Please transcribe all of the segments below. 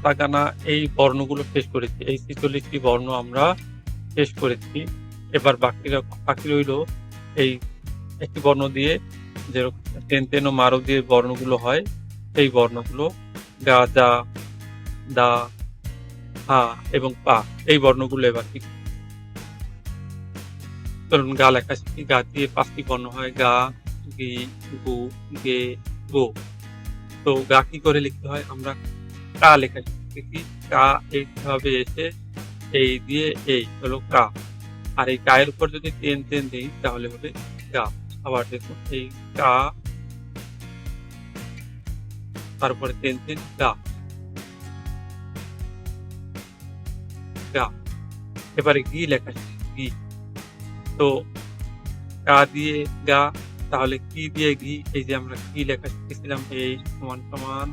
Katakana এই বর্ণগুলো শেষ করেছি। এই ৪৬ টি বর্ণ আমরা শেষ করেছি। এবার বাকি রইল এই একটি বর্ণ দিয়ে যেরকম তেন ও মারো দিয়ে বর্ণগুলো হয়, সেই বর্ণগুলো গা, যা, দা, হা এবং পা এই বর্ণগুলো এবার শিখি। চলুন গা লেখা শিখি। গা দিয়ে ৫ টি বর্ণ হয় গা, গি, গু, গে, গো। তো গা কি করে লিখতে হয়? আমরা কা লেখা শিখি। কা এইভাবে এসে এই দিয়ে এই হলো কা। আর এই কা এর উপর যদি টেন দেই তাহলে হবে গা। আবার দেখুন এই কা, তারপরে টেন গা, গা। এবারে গি লেখা শিখি। গি। তো কা দিয়ে গা, তাহলে কি দিয়ে ঘি? এই যে আমরা কি লেখা শিখেছিলাম এই সমান সমান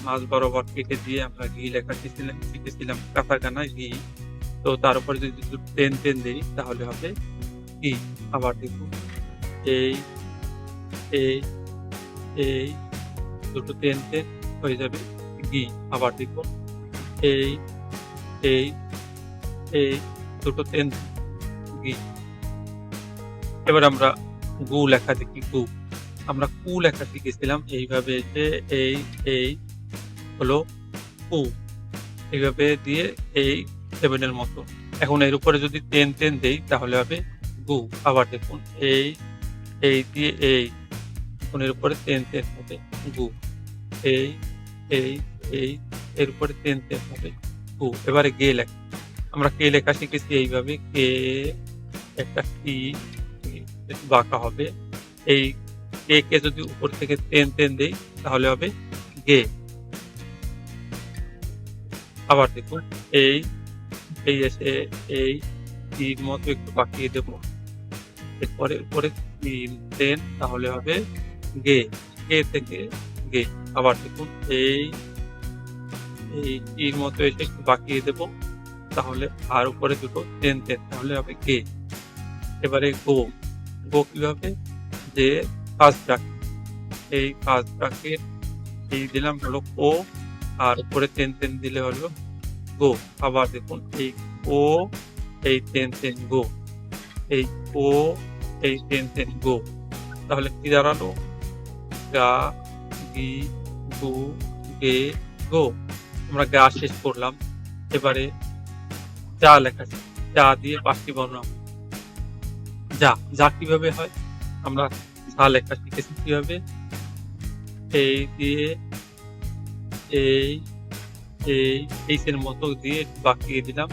মাঝ বরাবর কেটে দিয়ে আমরা ঘি লেখা শিখেছিলাম কাতাকানা ঘি। তো তার উপরে যদি একটু টেন দেই তাহলে হবে ঘি। আবার দেখুন এই, এই, এই দুটো টেন হয়ে যাবে ঘি। আবার দেখুন এই, এই, এই দুটো টেন ঘি। এবার আমরা গু লেখা দেখি। গু। আমরা কু লেখা শিখেছিলাম এইভাবে এসে এই হলো কু। এইভাবে দিয়ে এই 7 এর মতো। এখন এর উপরে যদি টেন দেই তাহলে হবে গু। আবার দেখুন এই দিয়ে এই। এখন এর উপরে টেন হবে গু। এই, এই, এই এর উপরে টেন হবে গু। এবারে গে লেখা। আমরা কে লেখা শিখেছি এইভাবে কে, একটা কি একটু বাঁকা হবে। এই কে যদি উপর থেকে টেন দেই তাহলে হবে গে। আবার দেখুন এই এসে এই টির মতো একটু বাঁকিয়ে দেব। এরপরে উপরে টেন তাহলে হবে গে। গে থেকে গে। আবার দেখুন এই টির মতো এসে একটু বাঁকিয়ে দেব। তাহলে আর উপরে দুটো টেন তাহলে হবে গে। এবারে গো। গো কিভাবে? যে ফার্স্ট ব্র্যাকেট, এই ফার্স্ট ব্র্যাকেট এই দিলাম হলো ও, আর উপরে টেন দিলে হলো গো। আবার দেখুন এই ও, এই টেন গো, এই ও, এই টেন গো। তাহলে কি দাঁড়ালো? গা, গি, গু, গে, গো। আমরা গা শেষ করলাম। এবারে যা লেখা আছে। যা দিয়ে ৫ টি বর্ণ। যা। যা কিভাবে হয়? আমরা যা লেখা শিখেছি কিভাবে? এই দিয়ে এই, এইচের মতো দিয়ে একটু বাঁকিয়ে দিলাম।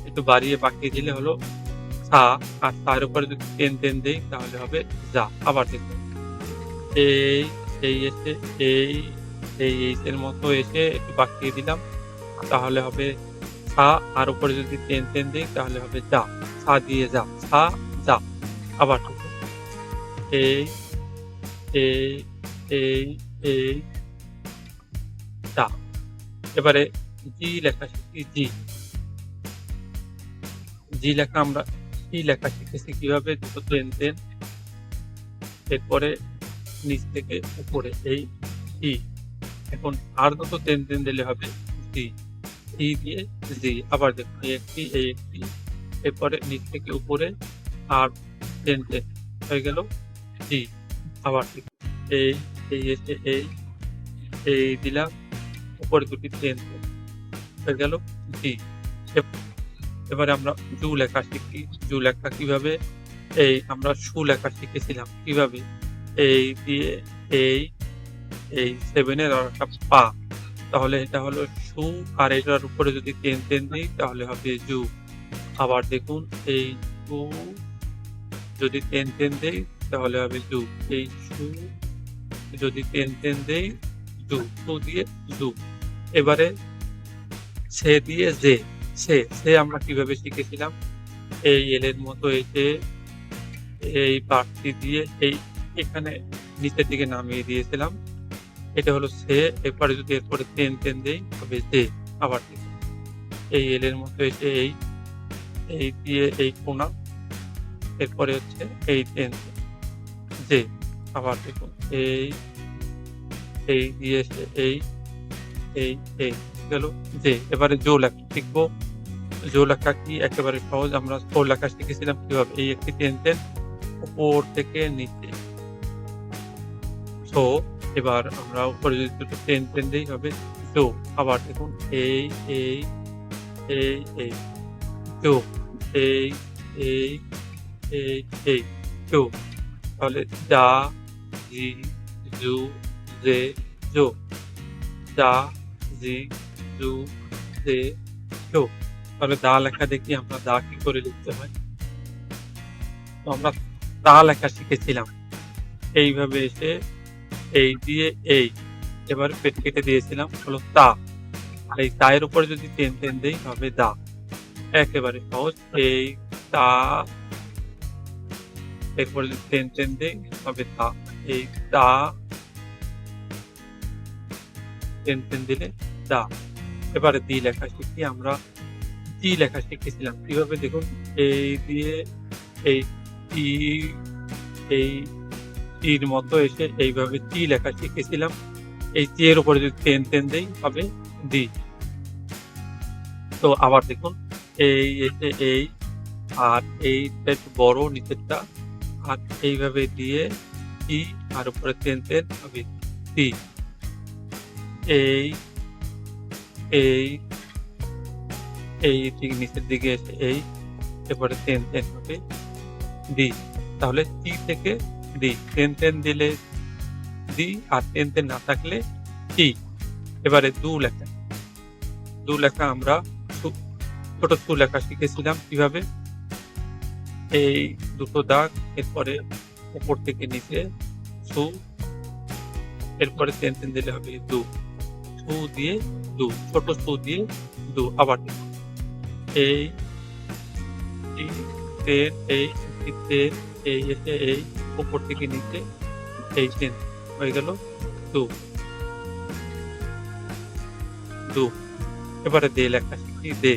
একটু বাড়িয়ে বাঁকিয়ে দিলে হলো সা। আর তার উপরে যদি টেন দেই তাহলে হবে যা। আবার দেখুন এই এসে এই এইচের মতো এসে একটু বাঁকিয়ে দিলাম। তাহলে হবে সা। আর উপরে যদি টেন দেই তাহলে হবে যা। সা দিয়ে যা। সা, যা। আবার দেখুন এই, এই, এই, এই, যা। এবারে জি লেখা শিখি। জি। জি লেখা আমরা ই লেখা শিখেছি কিভাবে? দুটো টেন এরপরে নিচ থেকে উপরে এই ই। এখন আর দুটো টেন দিলে হবে জি। ই দিয়ে জি। আবার দেখুন এই একটি, এরপরে নিচ থেকে উপরে আর টেন হয়ে গেল জি। আবার দেখুন এই এসে এই দিলাম, উপরে দুটি টেন হয়ে গেল জি। এবারে আমরা জু লেখা শিখি। জু লেখা কিভাবে? এই আমরা সু লেখা শিখেছিলাম কিভাবে? এই দিয়ে এই 7 এর আর একটা পা। তাহলে এটা হলো সু। আর এটার উপরে যদি টেন দিই তাহলে হবে জু। আবার দেখুন এই সু যদি টেন দেই তাহলে হবে জু। এই সু যদি টেন দেই জু। সু দিয়ে জু। এবারে সে দিয়ে জে। সে আমরা কিভাবে শিখেছিলাম? এই এর মতো এসে এই পার্টটি দিয়ে এই এখানে নিচের দিকে নামিয়ে দিয়েছিলাম। এটা হলো সে। এরপরে যদি এরপরে টেন দেই তবে জে। আবার দেখুন এই এর মতো এসে এই দিয়ে এই কোণা, এরপরে হচ্ছে এই টেন জে। আবার দেখুন এই দিয়ে এসে এই গেল যে। এবারে জো লেখা শিখব। জো লেখা কি একেবারে সহজ। আমরা সো লেখা শিখেছিলাম কিভাবে? এই একটি টেনশন উপর থেকে নিচে। সো এবার আমরা উপরে যদি দুটো টেন দেই হবে জো। আবার দেখুন এই, এই, এই, এই, জো, এই, এই, এই, এই, জো। তাহলে দা, জি, জু, জে, জো। দা, জি, জু, জে, জো। তাহলে দা লেখা দেখি আমরা দা কি করে লিখতে হয়? তো আমরা তা লেখা শিখেছিলাম। এইভাবে এসে এই দিয়ে এই। এবারে পেট কেটে দিয়েছিলাম হলো তা। আর এই তা এর উপরে যদি টেন দেই হবে দা। একেবারে সহজ। এই তা এরপরে যদি টেন দেই হবে তা। এই তা টেন দিলে দা। এবারে দি লেখা শিখি আমরা। টি লেখা শিখেছিলাম কিভাবে দেখুন এই দিয়ে এই টি এই টির মতো এসে এইভাবে টি লেখা শিখেছিলাম। এই টি এর উপরে যদি টেন দেই হবে দি। তো আবার দেখুন এই এসে এই আর এইটা একটু বড় নিচেরটা আর এইভাবে দিয়ে টি আর উপরে টেন হবে টি। এই এই এই ঠিক নিচের দিকে এসে এই এরপরে টেন হবে দি। তাহলে টি থেকে দি। টেন দিলে দি আর টেন না থাকলে টি। এবারে দু লেখা। দু লেখা আমরা ছোট সু লেখা শিখেছিলাম কিভাবে? এই দুটো দাগ এরপরে উপর থেকে নিচে সু এরপরে টেন দিলে হবে দু। সু দিয়ে দু। ছোট সু দিয়ে দু। আবার এই টেন এই টেন এই এসে এই উপর থেকে নিচে এই টেন হয়ে গেল দু। দু। এবারে দে লেখা শিখি দে।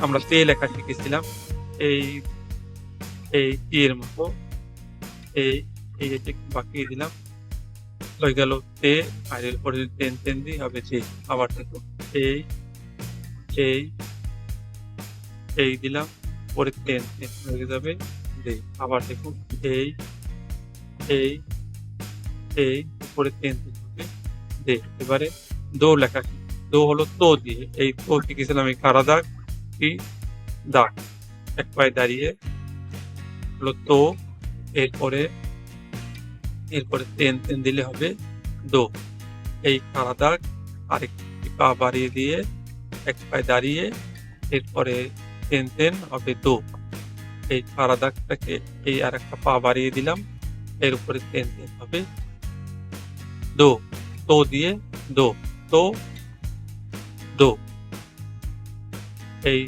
আমরা তে লেখা শিখেছিলাম এই এই টি এর মতো এই এই যে বাকিয়ে দিলাম হয়ে গেল তে আর এরপরে যদি টেন দিই হবে যে। আবার দেখো এই এই এই দিলাম পরে টেন হয়ে যাবে দে। আবার দেখুন এই এই এই উপরে টেন হবে দে। এবারে দো লেখা দো হলো তো দিয়ে। এই তো শিখেছিলাম এই কারা দাগ কি দাগ এক পায়ে দাঁড়িয়ে হলো তো। এরপরে টেন দিলে হবে দো। এই কারা দাগ আরেকটি পা বাড়িয়ে দিয়ে এক পায়ে দাঁড়িয়ে এরপরে টেন হবে দো। এই কারা দাগটাকে এই আর একটা পা বাড়িয়ে দিলাম এর উপরে টেন হবে দো। তো দিয়ে দো। তো দো। এই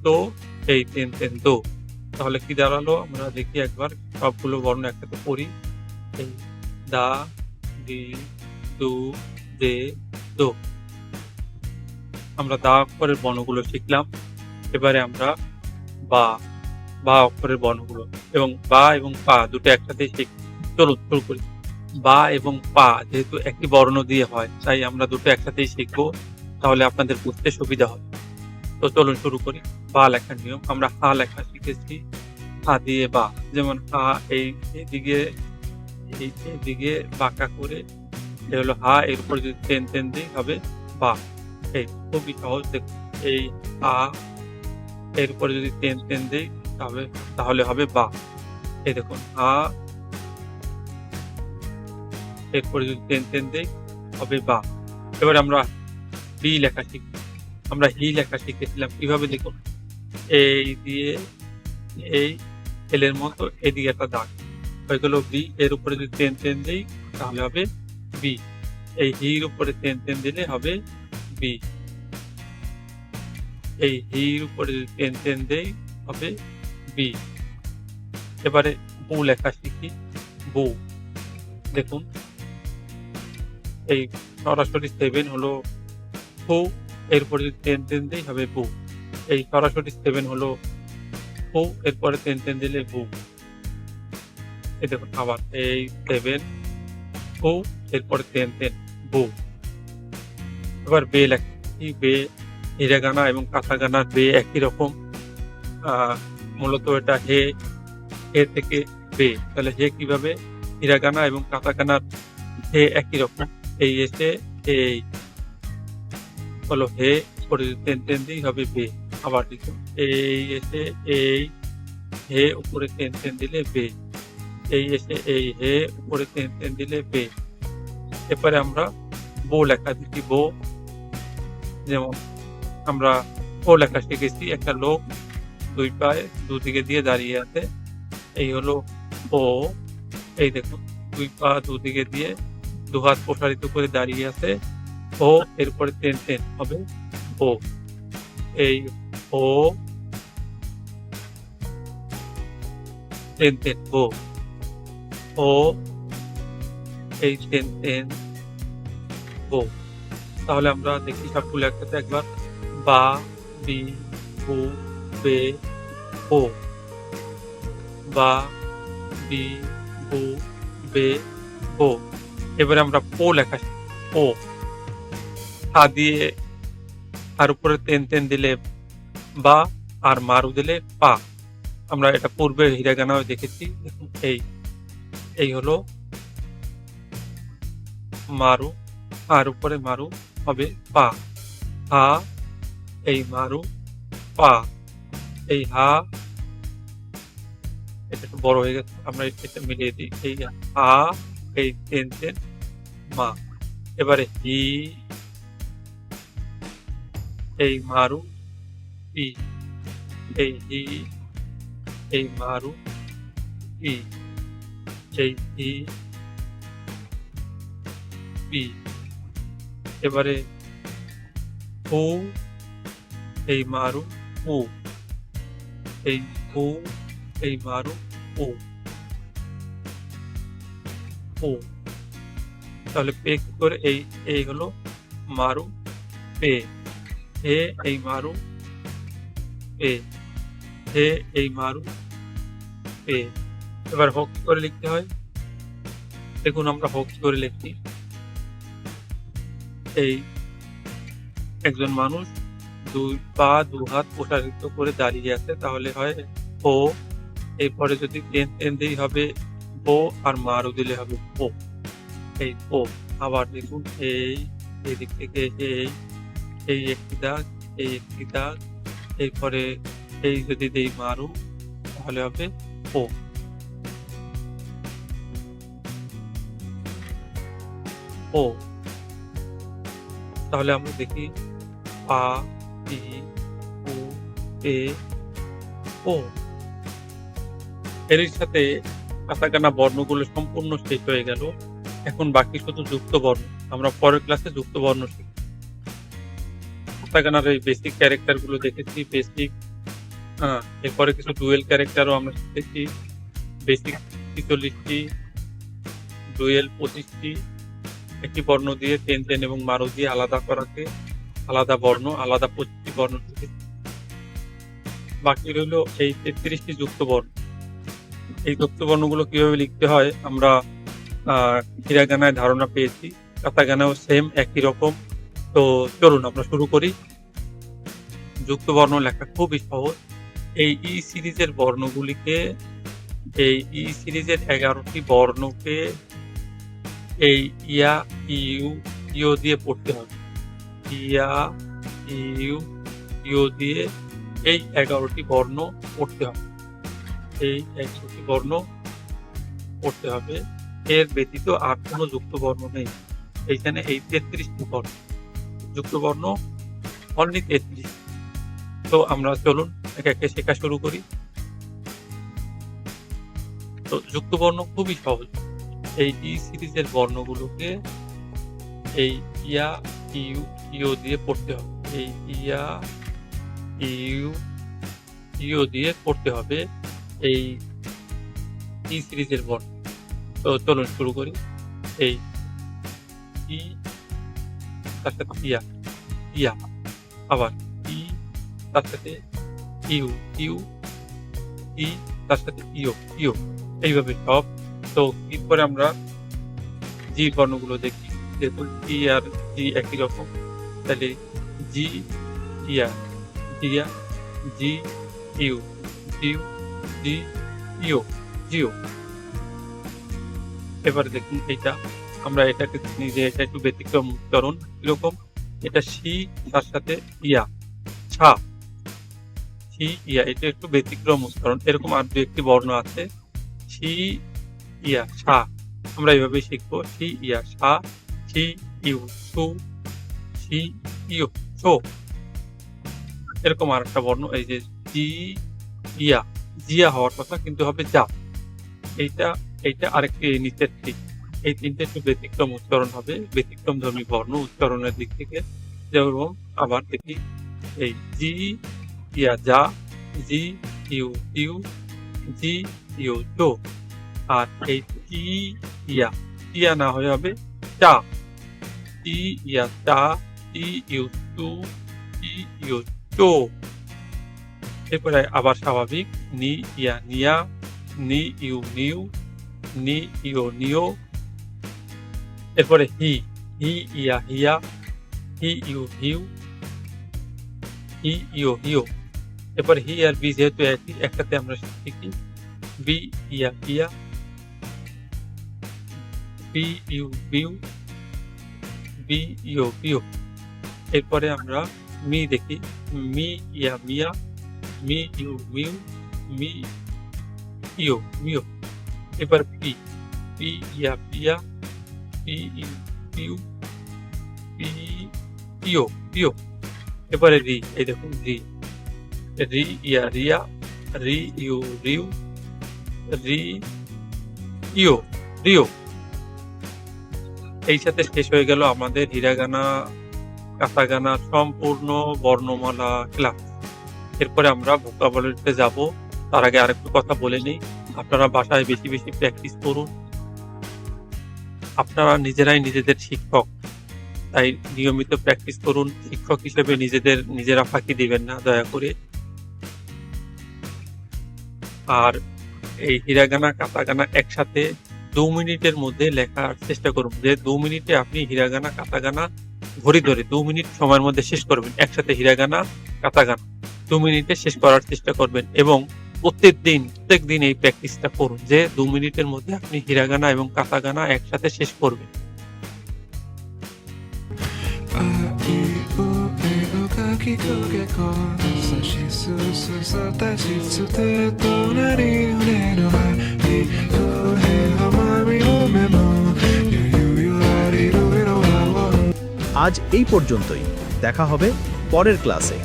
তো এই টেন দো। তাহলে কি দাঁড়ালো? আমরা দেখি একবার সবগুলো বর্ণ একসাথে পড়ি। এই দা, দি, দু, দে, দো। আমরা দা অক্ষরের বর্ণগুলো শিখলাম। এবারে আমরা বা বা অক্ষরের বর্ণগুলো এবং বা এবং পা দুটো একসাথে শিখি। চলুন শুরু করি। বা এবং পা যেহেতু একটি বর্ণ দিয়ে হয় তাই আমরা দুটো একসাথেই শিখবো। তাহলে আপনাদের বুঝতে সুবিধা হবে। তো চলুন শুরু করি। বা লেখার নিয়ম। আমরা হা লেখা শিখেছি হা দিয়ে বা। যেমন হা এইদিকে বাঁকা করে এ হলো হা এর উপর যদি টেন দিই হবে বা। এই খুবই সহজ দেখুন। এই হা এর উপরে যদি টেন দিই তাহলে হবে বা। এই দেখুন হা এরপরে যদি টেন দিই হবে বা। এবার আমরা বি লেখা শিখব। আমরা হি লেখা শিখেছিলাম কিভাবে দেখুন এই দিয়ে এই এলের মতো এদিকে একটা দাগ হয়ে গেল বি। এর উপরে যদি টেন দিই তাহলে হবে বি। এই হির উপরে টেন দিলে হবে বি। এই হির উপরে যদি টেন দেই হবে বি। এবারে বু লেখা শিখি। বু দেখুন এই সরাসরি 7 হলো বু। এরপরে যদি টেন দেই হবে বু। এই সরাসরি 7 হলো বু। এরপরে টেন দিলে বু। এই দেখুন আবার এই 7 বু এরপরে টেন বু। এবার বে লেখা দেখি বে, হিরাগানা এবং কাতাকানার বে একই রকম। মূলত এটা হে থেকে বে। তাহলে হে কিভাবে? হিরাগানা এবং কাতাকানার হে একই রকম। এই এসে এই হলো হে, উপরে টেন দিই হবে বে। আবার লিখুন এই এসে এই হে, উপরে টেন দিলে বে। এই এসে এই হে, উপরে টেন দিলে বে। এরপরে আমরা বো লেখা দেখি। বো, যেমন আমরা ও লেখা শিখেছি। একটা লোক দুই পায়ে দুদিকে দিয়ে দাঁড়িয়ে আছে, এই হলো ও। এই দেখুন দুই পা দুদিকে দিয়ে দুহাত প্রসারিত করে দাঁড়িয়ে আছে ও, এরপরে টেন হবে ও। এই ও, টেন ও, ও, এই টেন ও। তাহলে আমরা দেখি সবগুলো একসাথে একবার। বা, বি, বু, বে, ও। বা, বি, বু, বে, ও। এবারে আমরা পো লেখা শিখি। পো, হা দিয়ে আর উপরে টেন দিলে বা, আর মারু দিলে পা। আমরা এটা পূর্বে হিরাগানাও দেখেছি। দেখুন এই হলো মারু, আর উপরে মারু হবে পা। হা, এই মারু পা, এই হা, এটা একটু বড় হয়ে গেছে, আমরা এটা মিলিয়ে দিই। এই হা, এই টেন মা। এবারে হি, এই মারু ই, এই হি, এই মারু ই, এই হি পি। এবারে হু, এই মারু উ, এই হু, এই মারু উ, উ। তাহলে পে কি করে? এই হলো মারু পে। হে, এই মারু পে। হে, এই মারু পে। এবার হ কি করে লিখতে হয়? দেখুন আমরা হ কি করে লিখছি। এই একজন মানুষ দুই পা দু হাত প্রসারিত করে দাঁড়িয়ে আছে, তাহলে হয় ও। এরপরে যদি টেন দিই হবে ও, আর মারু দিলে হবে ও। এই ও। আবার দেখুন এই দিক থেকে এই একটি দাগ, এই একটি দাগ, এরপরে এই যদি দেই মারু, তাহলে হবে ও। ও। তাহলে আমরা দেখি পা, ই, উ, এ, ও। এর সাথে কাটাকানা বর্ণগুলো সম্পূর্ণ শেষ হয়ে গেল। এখন বাকি শুধু যুক্ত বর্ণ। আমরা পরের ক্লাসে যুক্ত বর্ণ শিখব। কাটাকানার এই বেসিক ক্যারেক্টার গুলো দেখেছি। বেসিক, এরপরে কিছু ডুয়েল ক্যারেক্টারও আমরা শিখেছি। বেসিক ৪৬টি, ডুয়েল ২৫টি, একটি বর্ণ দিয়ে টেন এবং মারু দিয়ে আলাদা করাতে আলাদা বর্ণ, আলাদা ২৫টি বর্ণ শিখেছি। বাকি রইল এই ৩৩টি যুক্ত বর্ণ। এই যুক্ত বর্ণগুলো কিভাবে লিখতে হয় আমরা হিরাগানায় ধারণা পেয়েছি, কাতাকানাও সেম একই রকম। তো চলুন আমরা শুরু করি। যুক্ত বর্ণ লেখা খুবই সহজ। এই ই সিরিজের বর্ণগুলিকে, এই ই সিরিজের ১১টি বর্ণকে এই ইয়া, ইউ দিয়ে পড়তে হবে। ইয়া, ইউ দিয়ে এই ১১টি বর্ণ পড়তে হবে। এই ১১টি বর্ণ পড়তে হবে। এর ব্যতীত আর কোনো যুক্ত বর্ণ নেই। এইখানে এই ৩৩টি বর্ণ, যুক্ত বর্ণ অনলি ৩৩। তো আমরা চলুন একে একে শেখা শুরু করি। তো যুক্ত বর্ণ খুবই সহজ। এই ই সিরিজের বর্ণগুলোকে এই ইয়া, ইউ দিয়ে পড়তে হবে। এই ইয়া, ইউ দিয়ে পড়তে হবে এই ই সিরিজের বর্ণ। তো চলুন শুরু করি। এই ই, তার সাথে ইয়া, আবার ই, তার সাথে ইউ, ই, তার সাথে ইউ, এইভাবে সব। তো এরপরে আমরা জি বর্ণগুলো দেখি। যেহেতু জি আর জি একই রকম, তাহলে জি ইয়া জিয়া জি ইউ জিউ জি ইউ জিও। এবারে দেখুন এইটা আমরা এটাকে চিনি যে এটা একটু ব্যতিক্রম উচ্চারণ। কিরকম? এটা সি তার সাথে ইয়া ছা সি ইয়া এটা একটু ব্যতিক্রম উচ্চারণ। এরকম আর ২-১ টি বর্ণ আছে। সি ইয়া সা আমরা এভাবেই শিখবো। সি ইয়া সা সি ইউ সু সি ইউ সো। এরকম আরেকটা বর্ণ এই যে জি ইয়া জিয়া হওয়ার কথা কিন্তু হবে যা। এইটা এইটা আরেকটি নিচেরটি। এই ৩ টে একটু ব্যতিক্রম উচ্চারণ হবে। ব্যতিক্রমধর্মী বর্ণ উচ্চারণের দিক থেকে। যেরকম আবার দেখি এই জি ইয়া যা জি ইউ ইউ জি ইউ জো। আর এই টি ইয়া টিয়া না হয়ে হবে চা টি ইয়া চা টি ইউ টু টি ইউ চো। এরপরে আবার স্বাভাবিক নি ইয়া নিয়া নি ইউ নিউ নি ইউ নিও। এরপরে হি হি ইয়া হিয়া হি ইউ হিউ হি ইউ হিও। এরপরে হি আর বি যেহেতু একই একসাথে আমরা শিখি বি ইয়া বিয়া বি ইউ বিউ বি ইউ বিউ। এরপরে আমরা মি দেখি মি ইয়া মিয়া মি ইউ মিউ মি ইউ মিউ। এবার পি পি ইয়া পিয়া পি ইউ পিউ পি পিও পিও। এবারে রি এই দেখুন রি রি ইয়া রিয়া রি ইউ রিউ রি ইও রিও। এই সাথে শেষ হয়ে গেল আমাদের হিরাগানা কাতাগানা সম্পূর্ণ বর্ণমালা ক্লাস। এরপরে আমরা ভোকাবুলারিতে যাব। তার আগে আরেকটু কথা বলে নিই, আপনারা বাসায় বেশি বেশি প্র্যাকটিস করুন। আপনারা নিজেরাই নিজেদের শিক্ষক, তাই নিয়মিত প্র্যাকটিস করুন। শিক্ষক হিসেবে নিজেরা ফাঁকি দিবেন না দয়া করে। আর এই হিরাগানা কাতাগানা একসাথে ২ মিনিটের মধ্যে লেখার চেষ্টা করুন। যে ২ মিনিটে আপনি হিরাগানা কাতাগানা ঘড়ি ধরে ২ মিনিট সময়ের মধ্যে শেষ করবেন। একসাথে হিরাগানা কাতাগানা ২ মিনিটে শেষ করার চেষ্টা করবেন এবং প্রত্যেকদিন এই প্র্যাকটিসটা করুন যে ২ মিনিটের মধ্যে আপনি হিরাগানা এবং কাতাগানা একসাথে শেষ করবেন। আজ এই পর্যন্তই। দেখা হবে পরের ক্লাসে।